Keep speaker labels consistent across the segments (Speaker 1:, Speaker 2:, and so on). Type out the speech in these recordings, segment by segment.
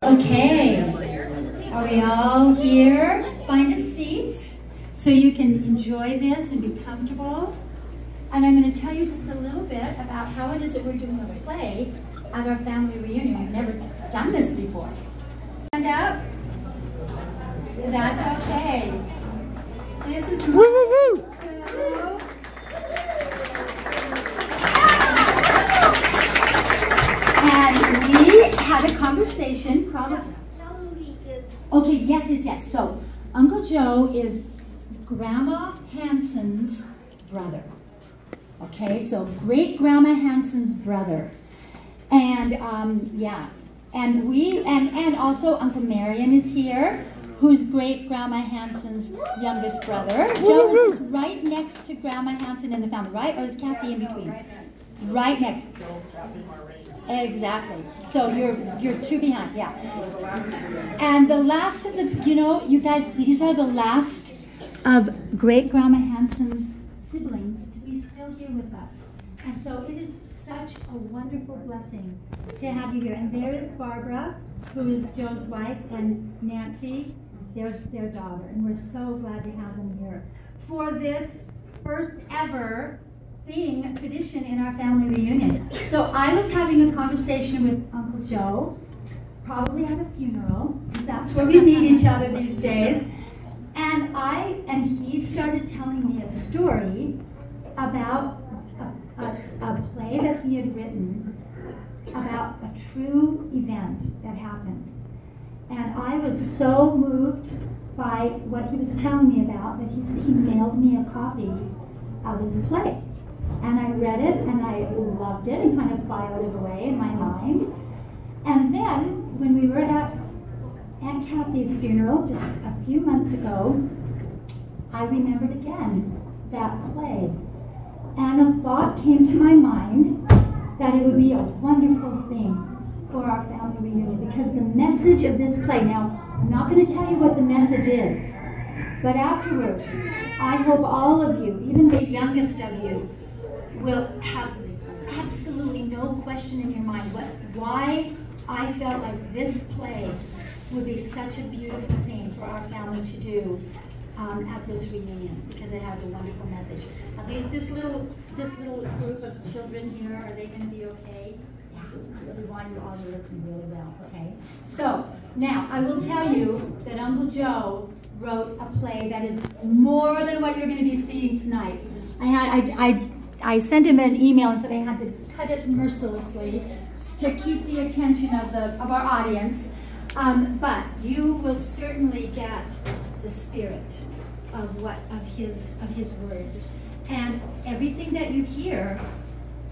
Speaker 1: Okay, are we all here? Find a seat so you can enjoy this and be comfortable. And I'm going to tell you just a little bit about how it is that we're doing a play at our family reunion. We've never done this before. Stand up. That's okay. This is my and we had a conversation, probably. Okay, yes. So, Uncle Joe is Grandma Hansen's brother. Okay, so great Grandma Hansen's brother. And yeah, and also Uncle Marion is here, who's great Grandma Hansen's youngest brother. Joe is right next to Grandma Hansen in the family, right? Or is Kathy in between? Right next. Exactly. So you're two behind, yeah. And the last of the, you guys, these are the last of great Grandma Hansen's siblings to be still here with us. And so it is such a wonderful blessing to have you here. And there is Barbara, who is Joe's wife, and Nancy, their daughter. And we're so glad to have them here for this first ever being a tradition in our family reunion. So I was having a conversation with Uncle Joe, probably at a funeral, because that's where we meet each other these days. And he started telling me a story about a play that he had written about a true event that happened. And I was so moved by what he was telling me about that he mailed me a copy of his play. And I read it, and I loved it, and kind of filed it away in my mind. And then, when we were at Aunt Kathy's funeral just a few months ago, I remembered again that play. And a thought came to my mind that it would be a wonderful thing for our family reunion, because the message of this play, now, I'm not going to tell you what the message is, but afterwards, I hope all of you, even the youngest of you, will have absolutely no question in your mind why I felt like this play would be such a beautiful thing for our family to do at this reunion, because it has a wonderful message. At least this little group of children here, are they going to be okay? Yeah, we want you all to listen really well, okay? So, now, I will tell you that Uncle Joe wrote a play that is more than what you're going to be seeing tonight. I sent him an email and said I had to cut it mercilessly to keep the attention of our audience, but you will certainly get the spirit of his words, and everything that you hear,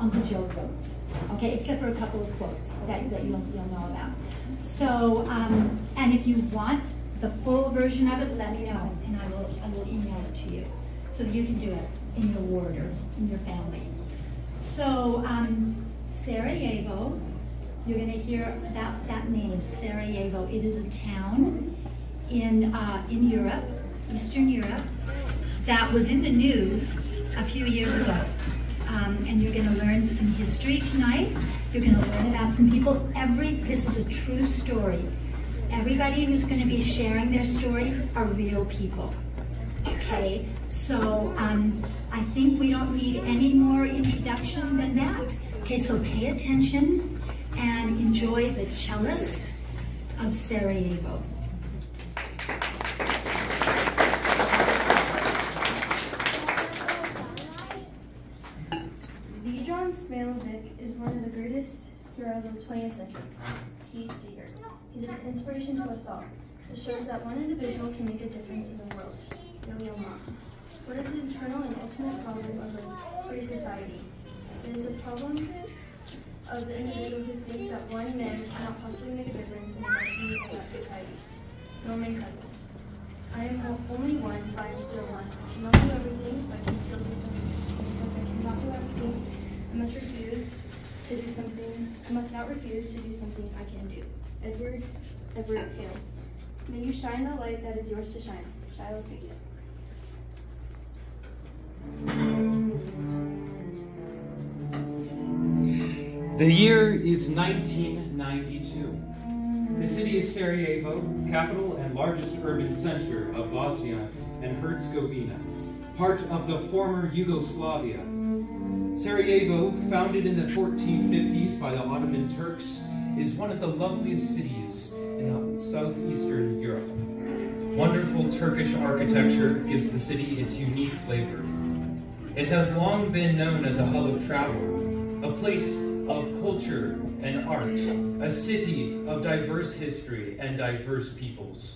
Speaker 1: Uncle Joe wrote. Okay, except for a couple of quotes that you'll know about. So, and if you want the full version of it, let me know, and I will email it to you so that you can do it in your ward or in your family. So, Sarajevo, you're going to hear that name, Sarajevo. It is a town in Europe, Eastern Europe, that was in the news a few years ago. And you're going to learn some history tonight. You're going to learn about some people. This is a true story. Everybody who's going to be sharing their story are real people. Okay, so I think we don't need any more introduction than that. Okay, so pay attention and enjoy the Cellist of Sarajevo.
Speaker 2: Vedran Smailović is one of the greatest heroes of the 20th century. He's seeker. He's an inspiration to us all. It shows that one individual can make a difference in the world. What is the internal and ultimate problem of a free society? It is a problem of the individual who thinks that one man cannot possibly make a difference in the destiny of that society. Norman Cousins. I am only one, but I am still one. I cannot do everything, but I can still do something. Because I cannot do everything, I must refuse to do something. I must not refuse to do something I can do. Edward Hale. May you shine the light that is yours to shine. Shiloh Sweet.
Speaker 3: The year is 1992. The city is Sarajevo, capital and largest urban center of Bosnia and Herzegovina, part of the former Yugoslavia. Sarajevo, founded in the 1450s by the Ottoman Turks, is one of the loveliest cities in southeastern Europe. Wonderful Turkish architecture gives the city its unique flavor. It has long been known as a hub of travel, a place of culture and art, a city of diverse history and diverse peoples.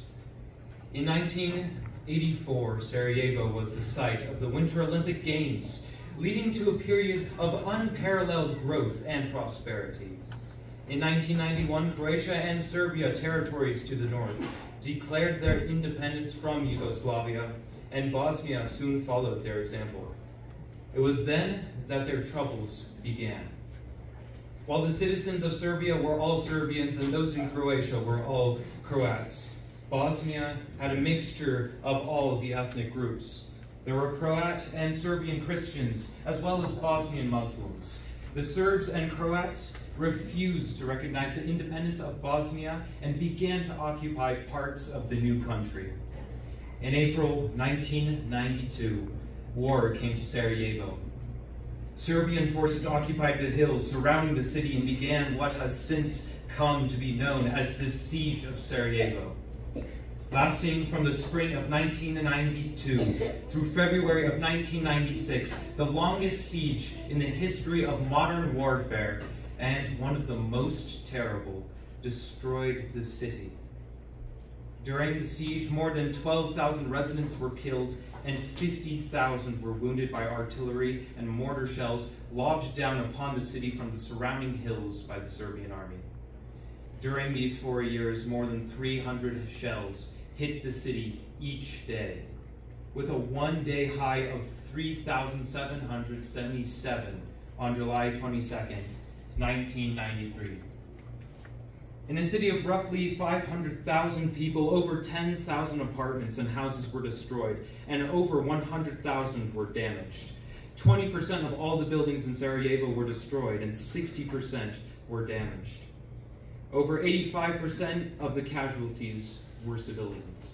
Speaker 3: In 1984, Sarajevo was the site of the Winter Olympic Games, leading to a period of unparalleled growth and prosperity. In 1991, Croatia and Serbia, territories to the north, declared their independence from Yugoslavia, and Bosnia soon followed their example. It was then that their troubles began. While the citizens of Serbia were all Serbians and those in Croatia were all Croats, Bosnia had a mixture of all the ethnic groups. There were Croat and Serbian Christians, as well as Bosnian Muslims. The Serbs and Croats refused to recognize the independence of Bosnia and began to occupy parts of the new country. In April 1992, war came to Sarajevo. Serbian forces occupied the hills surrounding the city and began what has since come to be known as the Siege of Sarajevo. Lasting from the spring of 1992 through February of 1996, the longest siege in the history of modern warfare, and one of the most terrible, destroyed the city. During the siege, more than 12,000 residents were killed and 50,000 were wounded by artillery and mortar shells lobbed down upon the city from the surrounding hills by the Serbian army. During these 4 years, more than 300 shells hit the city each day, with a one-day high of 3,777 on July 22nd, 1993. In a city of roughly 500,000 people, over 10,000 apartments and houses were destroyed, and over 100,000 were damaged. 20% of all the buildings in Sarajevo were destroyed, and 60% were damaged. Over 85% of the casualties were civilians.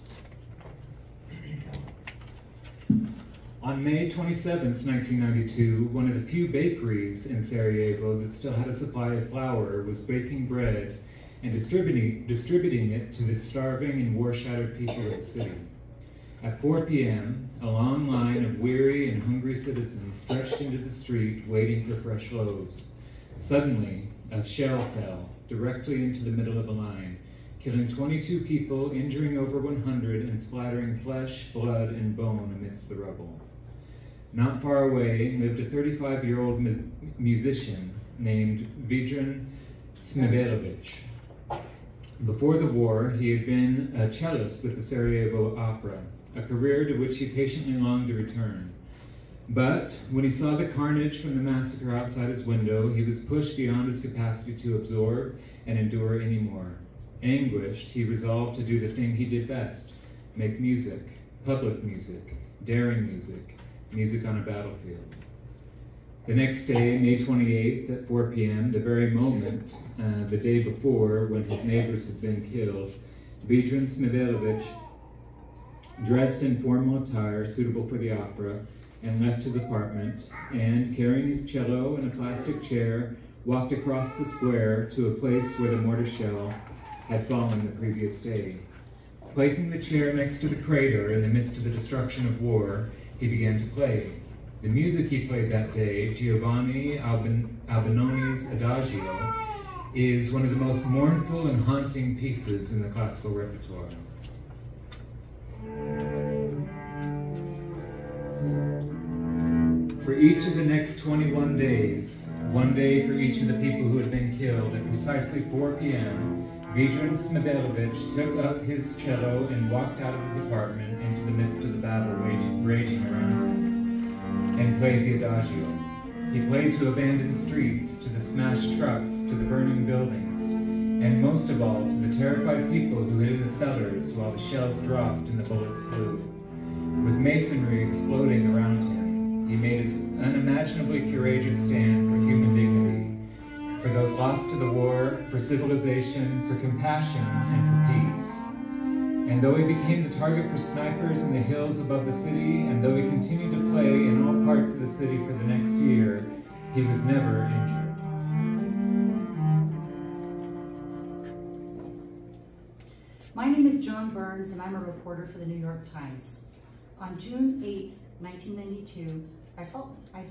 Speaker 3: On May 27, 1992, one of the few bakeries in Sarajevo that still had a supply of flour was baking bread and distributing it to the starving and war-shattered people of the city. At 4 p.m., a long line of weary and hungry citizens stretched into the street waiting for fresh loaves. Suddenly, a shell fell directly into the middle of the line, killing 22 people, injuring over 100, and splattering flesh, blood, and bone amidst the rubble. Not far away lived a 35-year-old musician named Vedran Smailović. Before the war, he had been a cellist with the Sarajevo Opera, a career to which he patiently longed to return. But when he saw the carnage from the massacre outside his window, he was pushed beyond his capacity to absorb and endure anymore. Anguished, he resolved to do the thing he did best: make music, public music, daring music, music on a battlefield. The next day, May 28th at 4 p.m., the very moment, the day before, when his neighbors had been killed, Vedran Smailović, dressed in formal attire suitable for the opera, and left his apartment, and, carrying his cello and a plastic chair, walked across the square to a place where the mortar shell had fallen the previous day. Placing the chair next to the crater in the midst of the destruction of war, he began to play. The music he played that day, Giovanni Albinoni's Adagio, is one of the most mournful and haunting pieces in the classical repertoire. For each of the next 21 days, one day for each of the people who had been killed, at precisely 4 p.m., Vedran Smailović took up his cello and walked out of his apartment into the midst of the battle raging around him, and played the Adagio. He played to abandoned streets, to the smashed trucks, to the burning buildings, and most of all to the terrified people who hid in the cellars while the shells dropped and the bullets flew. With masonry exploding around him, he made his unimaginably courageous stand for human dignity,
Speaker 4: for those lost to the war, for civilization, for compassion, and for peace. And though he became the target for snipers in the hills above the city, and though he continued to play in all parts of the city for the next year, he was never injured.
Speaker 5: My name is John Burns, and I'm a reporter for the New York Times. On June 8, 1992, I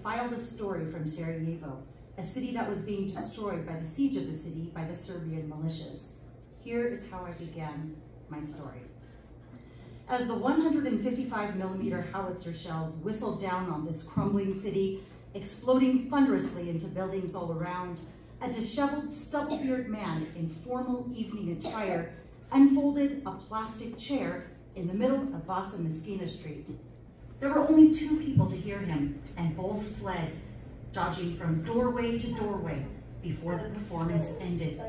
Speaker 5: filed a story from Sarajevo, a city that was being destroyed by the siege of the city by the Serbian militias. Here is how I began my story. As the 155mm howitzer shells whistled down on this crumbling city, exploding thunderously into buildings all around, a disheveled, stubble-bearded man in formal evening attire unfolded a plastic chair in the middle of Vasa Meskina Street. There were only 2 people to hear him, and both fled, dodging from doorway to doorway before the performance ended.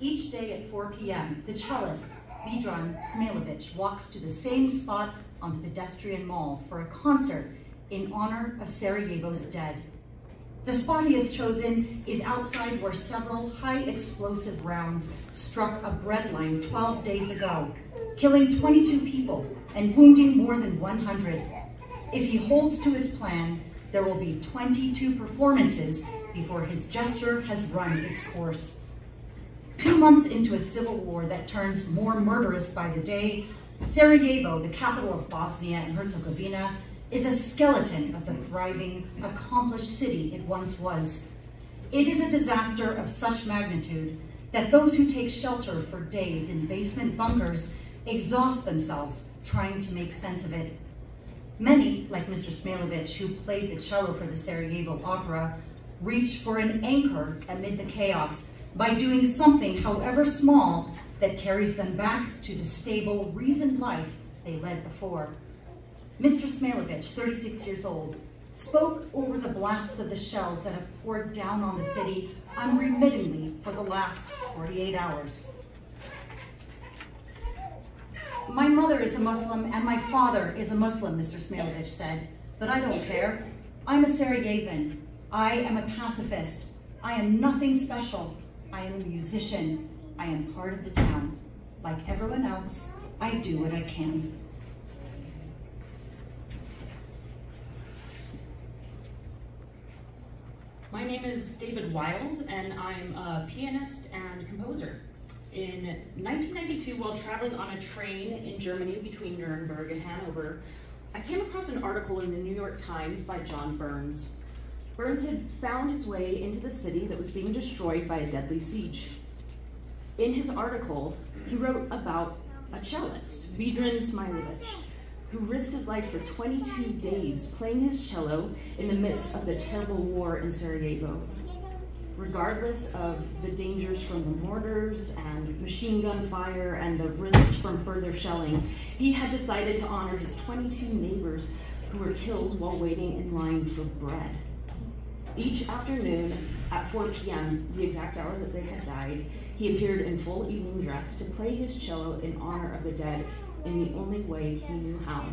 Speaker 5: Each day at 4 p.m., the cellist, Vedran Smailović, walks to the same spot on the pedestrian mall for a concert in honor of Sarajevo's dead. The spot he has chosen is outside where several high explosive rounds struck a bread line 12 days ago, killing 22 people and wounding more than 100. If he holds to his plan, there will be 22 performances before his gesture has run its course. 2 months into a civil war that turns more murderous by the day, Sarajevo, the capital of Bosnia and Herzegovina, is a skeleton of the thriving, accomplished city it once was. It is a disaster of such magnitude that those who take shelter for days in basement bunkers exhaust themselves trying to make sense of it. Many, like Mr. Smailović, who played the cello for the Sarajevo Opera, reach for an anchor amid the chaos by doing something, however small, that carries them back to the stable, reasoned life they led before. Mr. Smailović, 36 years old, spoke over the blasts of the shells that have poured down on the city unremittingly for the last 48 hours. My mother is a Muslim and my father is a Muslim, Mr. Smailović said, but I don't care. I'm a Sarajevan. I am a pacifist. I am nothing special. I am a musician. I am part of the town. Like everyone else, I do what I can.
Speaker 6: My name is David Wild, and I'm a pianist and composer. In 1992, while traveling on a train in Germany between Nuremberg and Hanover, I came across an article in the New York Times by John Burns. Burns had found his way into the city that was being destroyed by a deadly siege. In his article, he wrote about a cellist, Vedran Smailović, who risked his life for 22 days playing his cello in the midst of the terrible war in Sarajevo. Regardless of the dangers from the mortars and machine gun fire and the risks from further shelling, he had decided to honor his 22 neighbors who were killed while waiting in line for bread. Each afternoon at 4 p.m., the exact hour that they had died, he appeared in full evening dress to play his cello in honor of the dead in the only way he knew how.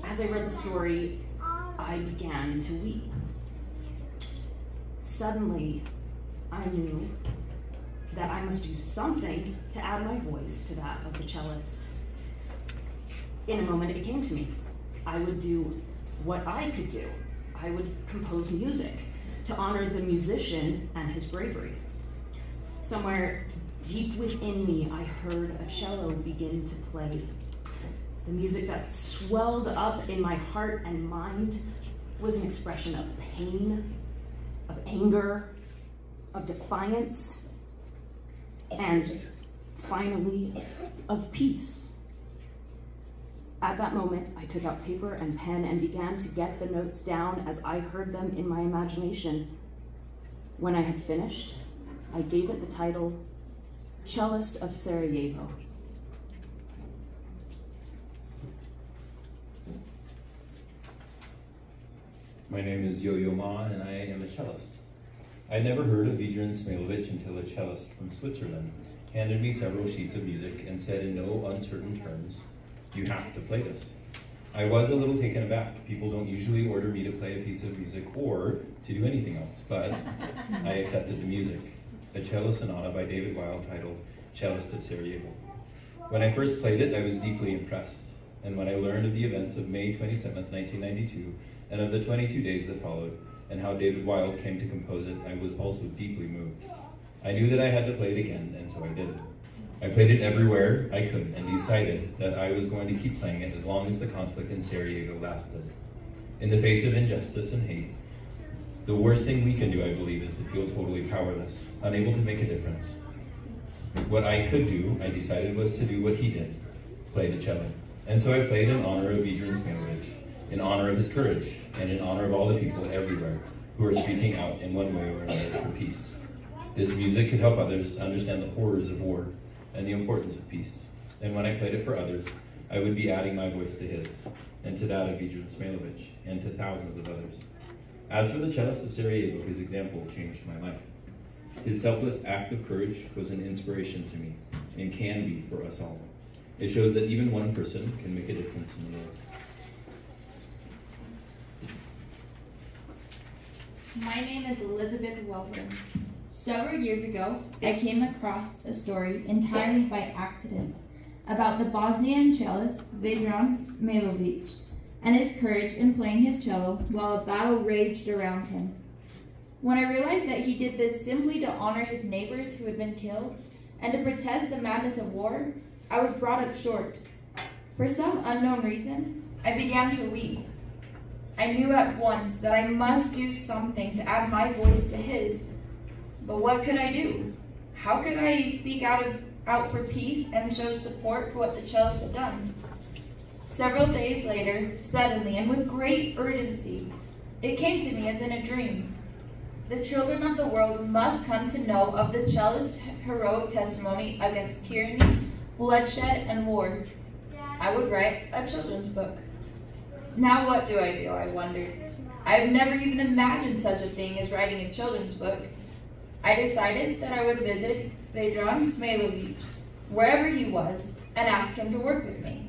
Speaker 6: As I read the story, I began to weep. Suddenly, I knew that I must do something to add my voice to that of the cellist. In a moment, it came to me. I would do what I could do. I would compose music to honor the musician and his bravery. Somewhere deep within me, I heard a cello begin to play. The music that swelled up in my heart and mind was an expression of pain, of anger, of defiance, and finally, of peace. At that moment, I took out paper and pen and began to get the notes down as I heard them in my imagination. When I had finished, I gave it the title, Cellist of Sarajevo.
Speaker 7: My name is Yo-Yo Ma, and I am a cellist. I had never heard of Vedran Smailović until a cellist from Switzerland handed me several sheets of music and said in no uncertain terms, "You have to play this." I was a little taken aback. People don't usually order me to play a piece of music or to do anything else, but I accepted the music, a cello sonata by David Weil titled Cellist of Sarajevo. When I first played it, I was deeply impressed, and when I learned of the events of May 27th, 1992, and of the 22 days that followed, and how David Weil came to compose it, I was also deeply moved. I knew that I had to play it again, and so I did. I played it everywhere I could and decided that I was going to keep playing it as long as the conflict in Sarajevo lasted. In the face of injustice and hate, the worst thing we can do, I believe, is to feel totally powerless, unable to make a difference. What I could do, I decided, was to do what he did, play the cello. And so I played in honor of Vedran Smailović, in honor of his courage, and in honor of all the people everywhere who are speaking out in one way or another for peace. This music could help others understand the horrors of war and the importance of peace. And when I played it for others, I would be adding my voice to his, and to that of Vedran Smailović, and to thousands of others. As for the Cellist of Sarajevo, his example changed my life. His selfless act of courage was an inspiration to me, and can be for us all. It shows that even one person can make a difference in the world.
Speaker 8: My name is Elizabeth Welburn. Several years ago, I came across a story entirely by accident about the Bosnian cellist Vedran Smailović and his courage in playing his cello while a battle raged around him. When I realized that he did this simply to honor his neighbors who had been killed and to protest the madness of war, I was brought up short. For some unknown reason, I began to weep. I knew at once that I must do something to add my voice to his. But what could I do? How could I speak out for peace and show support for what the cellist had done? Several days later, suddenly and with great urgency, it came to me as in a dream. The children of the world must come to know of the cellist's heroic testimony against tyranny, bloodshed, and war. I would write a children's book. Now what do? I wondered. I have never even imagined such a thing as writing a children's book. I decided that I would visit Vedran Smailović, wherever he was, and ask him to work with me.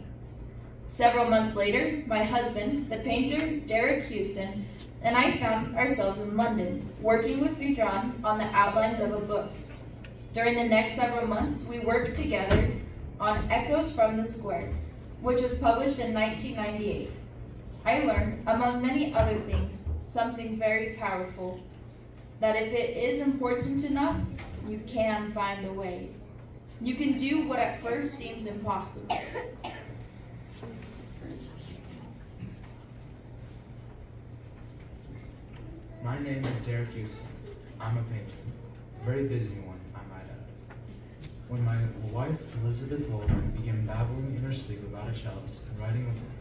Speaker 8: Several months later, my husband, the painter Derek Houston, and I found ourselves in London, working with Vedran on the outlines of a book. During the next several months, we worked together on Echoes from the Square, which was published in 1998. I learned, among many other things, something very powerful, that if it is important enough, you can find a way. You can do what at first seems impossible.
Speaker 9: My name is Derek Houston. I'm a painter. A very busy one, I might add. When my wife, Elizabeth Wilburn, began babbling in her sleep about a cellist and writing a book,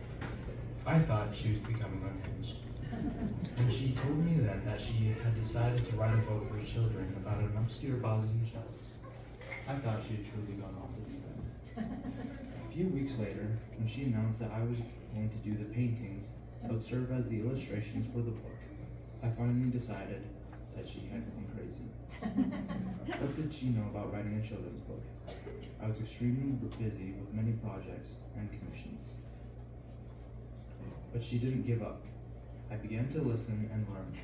Speaker 9: I thought she was becoming unhinged. And she told me then that she had decided to write a book for children about an obscure Bosnian cellist. I thought she had truly gone off the deep end. A few weeks later, when she announced that I was going to do the paintings that would serve as the illustrations for the book, I finally decided that she had gone crazy. What did she know about writing a children's book? I was extremely busy with many projects and commissions. But she didn't give up. I began to listen and learn.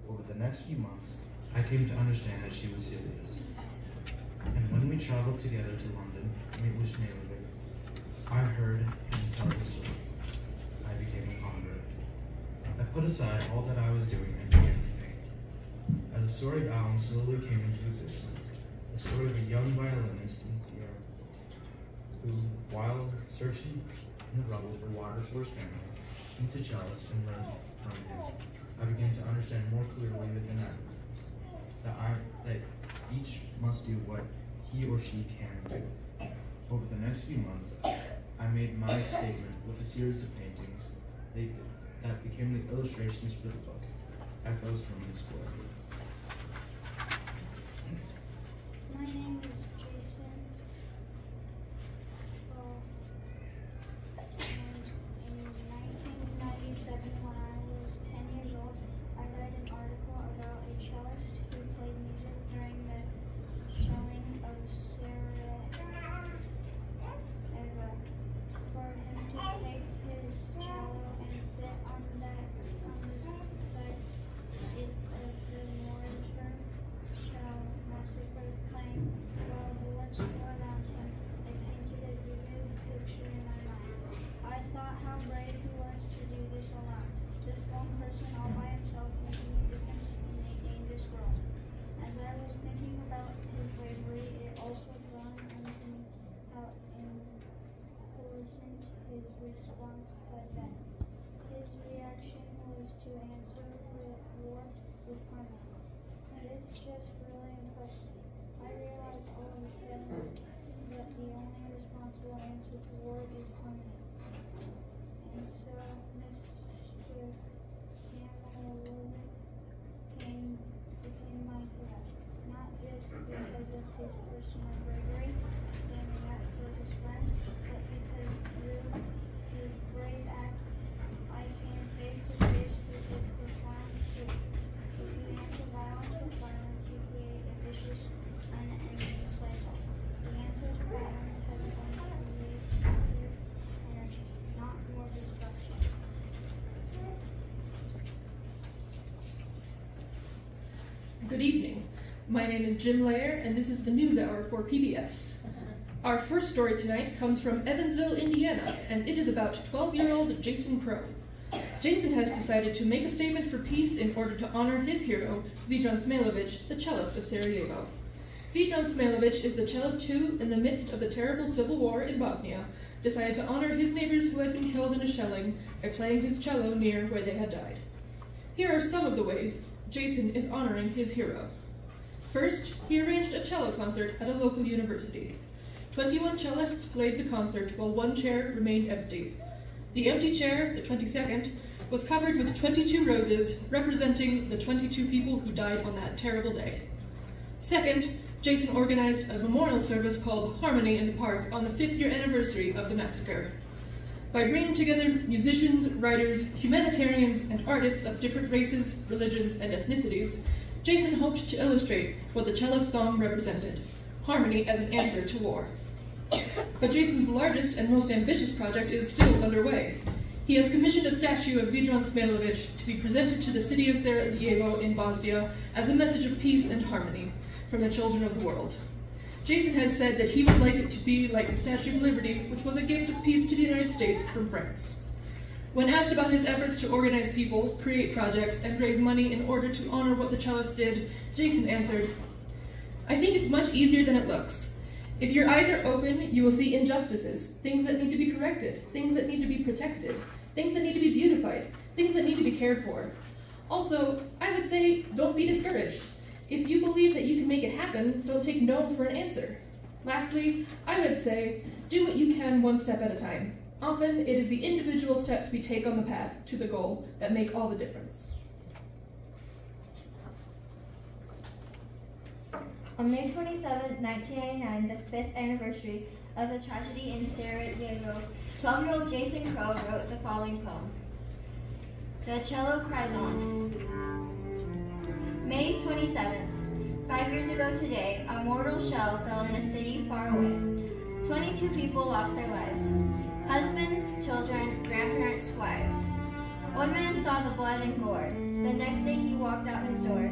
Speaker 9: Over the next few months, I came to understand that she was serious. And when we traveled together to London to meet with Smailović, I heard him tell the story. I became a convert. I put aside all that I was doing and began to paint. As the story of Alan slowly came into existence, the story of a young violinist in Sierra, who, while searching in the rubble for water for his family, meets a cellist and learns from him. I began to understand more clearly than ever that each must do what he or she can do. Over the next few months, I made my statement with a series of paintings that became the illustrations for the book, Echoes from the Square.
Speaker 10: My name is Jason. And in 1997, when I was 10 years old, I read an article about a cellist who played music during the showing of Sarajevo. For him to take his cello
Speaker 11: Good evening. My name is Jim Lair, and this is the News Hour for PBS. Our first story tonight comes from Evansville, Indiana, and it is about 12-year-old Jason Crow. Jason has decided to make a statement for peace in order to honor his hero, Vedran Smailović, the cellist of Sarajevo. Vedran Smailović is the cellist who, in the midst of the terrible civil war in Bosnia, decided to honor his neighbors who had been killed in a shelling by playing his cello near where they had died. Here are some of the ways Jason is honoring his hero. First, he arranged a cello concert at a local university. 21 cellists played the concert while one chair remained empty. The empty chair, the 22nd, was covered with 22 roses representing the 22 people who died on that terrible day. Second, Jason organized a memorial service called Harmony in the Park on the 5th-year anniversary of the massacre. By bringing together musicians, writers, humanitarians, and artists of different races, religions, and ethnicities, Jason hoped to illustrate what the cellist song represented, harmony as an answer to war. But Jason's largest and most ambitious project is still underway. He has commissioned a statue of Vedran Smailović to be presented to the city of Sarajevo in Bosnia as a message of peace and harmony from the children of the world. Jason has said that he would like it to be like the Statue of Liberty, which was a gift of peace to the United States from France. When asked about his efforts to organize people, create projects, and raise money in order to honor what the cellist did, Jason answered, "I think it's much easier than it looks. If your eyes are open, you will see injustices, things that need to be corrected, things that need to be protected, things that need to be beautified, things that need to be cared for. Also, I would say, don't be discouraged. If you believe that you can make it happen, don't take no for an answer. Lastly, I would say, do what you can one step at a time. Often, it is the individual steps we take on the path to the goal that make all the difference."
Speaker 2: On May 27, 1999, the 5th anniversary of the tragedy in Sarajevo, 12-year-old Jason Crow wrote the following poem. The Cello Cries On. May 27th. 5 years ago today, a mortal shell fell in a city far away. 22 people lost their lives. Husbands, children, grandparents, wives. One man saw the blood and gore. The next day he walked out his door.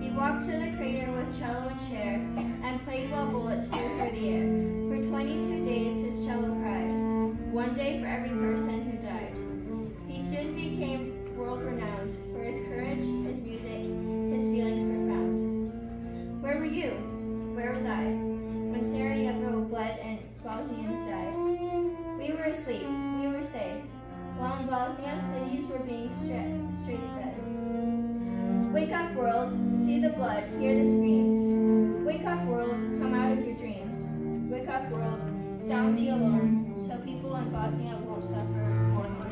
Speaker 2: He walked to the crater with cello and chair, and played while bullets flew through the air. For 22 days his cello cried, one day for every person who died. He soon became world-renowned for his courage, his music, his feelings profound. Where were you? Where was I? When Sarajevo bled and Bosnians died. We were asleep, we were safe, while in Bosnia cities were being straight-fed. Wake up, world, see the blood, hear the screams. Wake up, world, come out of your dreams. Wake up, world, sound the alarm, so people in Bosnia won't suffer more harm.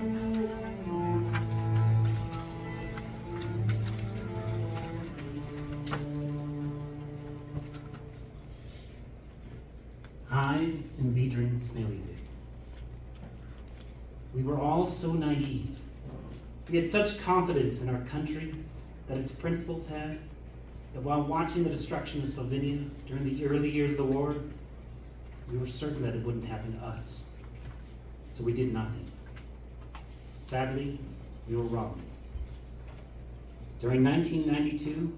Speaker 12: I am Vedran Smailović. We were all so naive. We had such confidence in our country that its principles had, that while watching the destruction of Slovenia during the early years of the war, we were certain that it wouldn't happen to us. So we did nothing. Sadly, we were wrong. During 1992,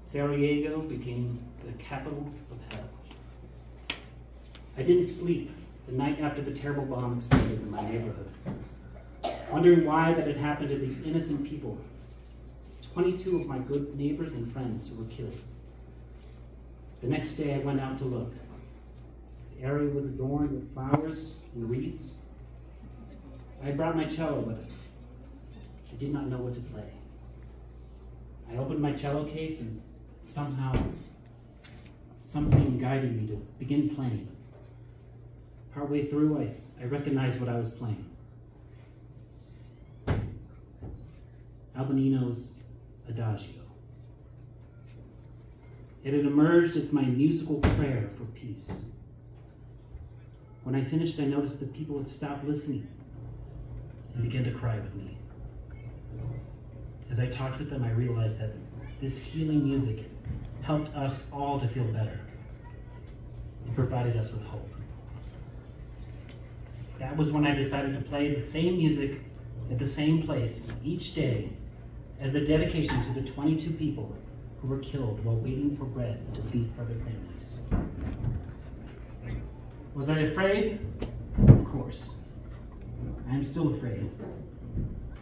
Speaker 12: Sarajevo became the capital of hell. I didn't sleep the night after the terrible bomb exploded in my neighborhood, wondering why that had happened to these innocent people, 22 of my good neighbors and friends who were killed. The next day I went out to look. The area was adorned with flowers and wreaths. I had brought my cello, but I did not know what to play. I opened my cello case and somehow something guided me to begin playing. Partway through, I recognized what I was playing. Albinoni's Adagio. It had emerged as my musical prayer for peace. When I finished, I noticed that people had stopped listening and began to cry with me. As I talked with them, I realized that this healing music helped us all to feel better. It provided us with hope. That was when I decided to play the same music at the same place each day as a dedication to the 22 people who were killed while waiting for bread to feed other families. Was I afraid? Of course. I am still afraid.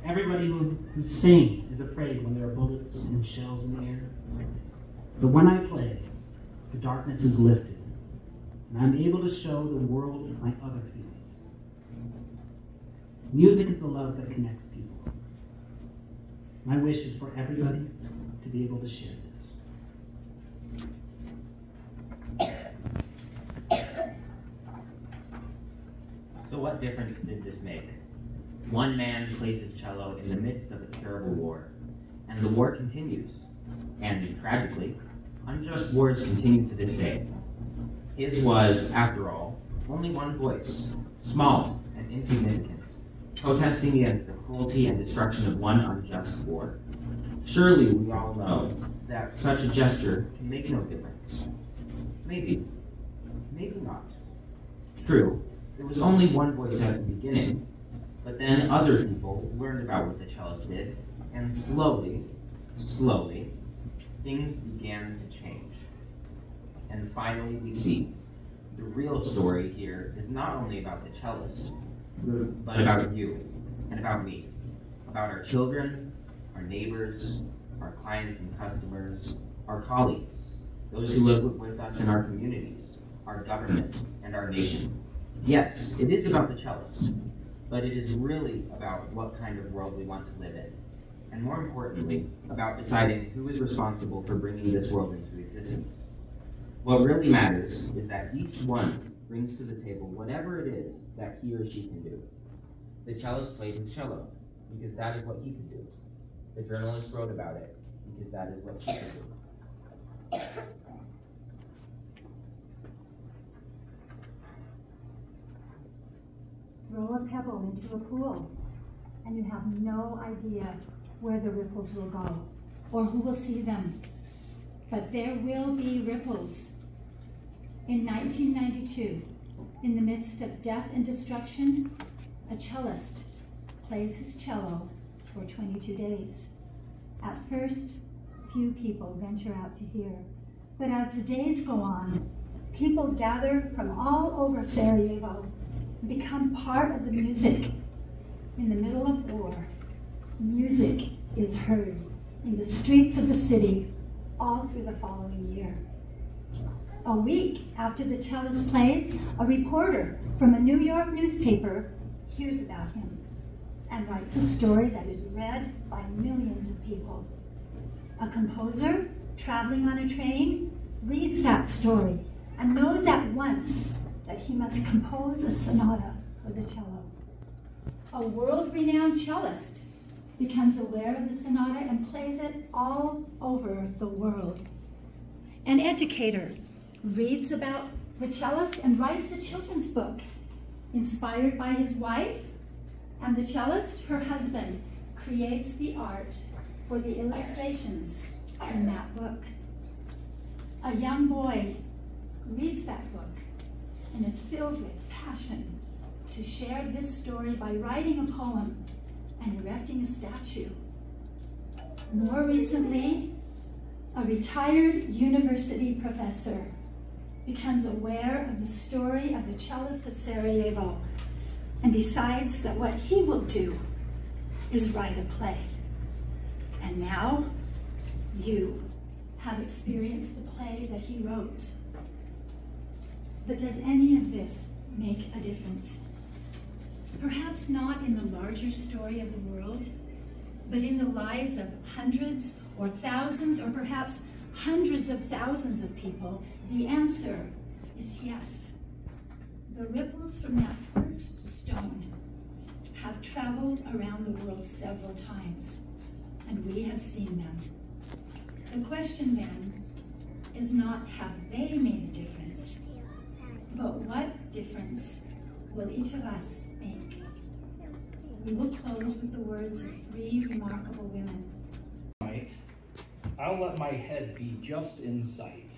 Speaker 12: Everybody who's sane is afraid when there are bullets and shells in the air. But when I play, the darkness is lifted, and I'm able to show the world my other feelings. Music is the love that connects people. My wish is for everybody to be able to share this.
Speaker 13: So what difference did this make? One man plays his cello in the midst of a terrible war, and the war continues. And tragically, unjust wars continue to this day. His was, after all, only one voice, small and insignificant, protesting against the cruelty and destruction of one unjust war. Surely we all know that such a gesture can make no difference. Maybe. Maybe not. True, there was only one voice at the beginning, but then other people learned about what the cellist did, and slowly, things began to change. And finally we see the real story here is not only about the cellist, but about you and about me, about our children, our neighbors, our clients and customers, our colleagues, those who live with us in our communities, our government, and our nation. Yes, it is about the cellist, but it is really about what kind of world we want to live in, and more importantly, about deciding who is responsible for bringing this world into existence. What really matters is that each one brings to the table whatever it is that he or she can do. The cellist played his cello, because that is what he could do. The journalist wrote about it, because that is what she could do.
Speaker 1: Throw a pebble into a pool, and you have no idea where the ripples will go, or who will see them. But there will be ripples. In 1992, in the midst of death and destruction, a cellist plays his cello for 22 days. At first, few people venture out to hear. But as the days go on, people gather from all over Sarajevo and become part of the music. In the middle of war, music is heard in the streets of the city all through the following year. A week after the cellist plays, a reporter from a New York newspaper hears about him and writes a story that is read by millions of people. A composer traveling on a train reads that story and knows at once that he must compose a sonata for the cello. A world-renowned cellist becomes aware of the sonata and plays it all over the world. An educator reads about the cellist and writes a children's book inspired by his wife, and the cellist, her husband, creates the art for the illustrations in that book. A young boy reads that book and is filled with passion to share this story by writing a poem and erecting a statue. More recently, a retired university professor becomes aware of the story of the Cellist of Sarajevo and decides that what he will do is write a play. And now, you have experienced the play that he wrote. But does any of this make a difference? Perhaps not in the larger story of the world, but in the lives of hundreds or thousands or perhaps hundreds of thousands of people, the answer is yes. The ripples from that first stone have traveled around the world several times, and we have seen them. The question then is not have they made a difference, but what difference will each of us make? We will close with the words of three remarkable women.
Speaker 14: I'll let my head be just in sight.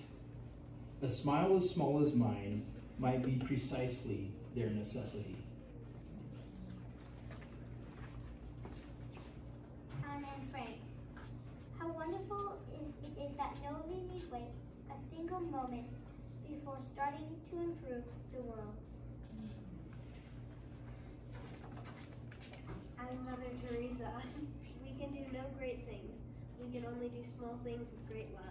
Speaker 14: A smile as small as mine might be precisely their necessity.
Speaker 10: Anne and Frank, how wonderful it is that no they need wait a single moment before starting to improve the world.
Speaker 15: I'm Mother Teresa. We can do no great things. We can only do small things with great love.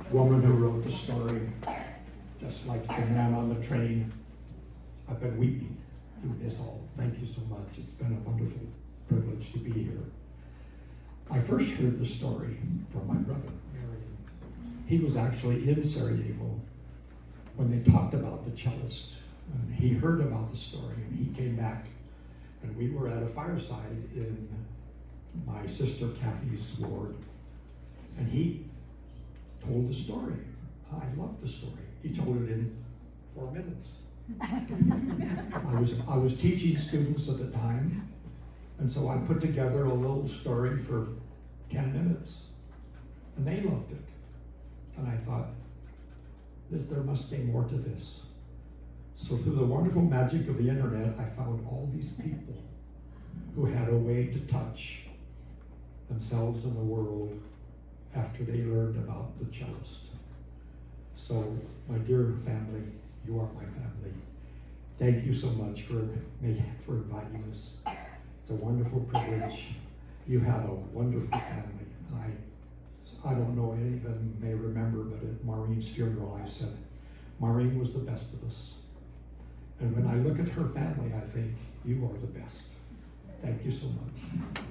Speaker 16: Woman who wrote the story, just like the man on the train. I've been weeping through this all. Thank you so much. It's been a wonderful privilege to be here. I first heard the story from my brother, Marion. He was actually in Sarajevo when they talked about the cellist. And he heard about the story and he came back, and we were at a fireside in my sister Kathy's ward, and he told the story. I loved the story. He told it in 4 minutes. I was teaching students at the time, and so I put together a little story for 10 minutes, and they loved it. And I thought, there must be more to this. So through the wonderful magic of the internet, I found all these people who had a way to touch themselves and the world after they learned about the cellist. So, my dear family, you are my family. Thank you so much for inviting us. It's a wonderful privilege. You have a wonderful family. I don't know, any of them may remember, but at Maureen's funeral I said, Maureen was the best of us. And when I look at her family, I think, you are the best. Thank you so much.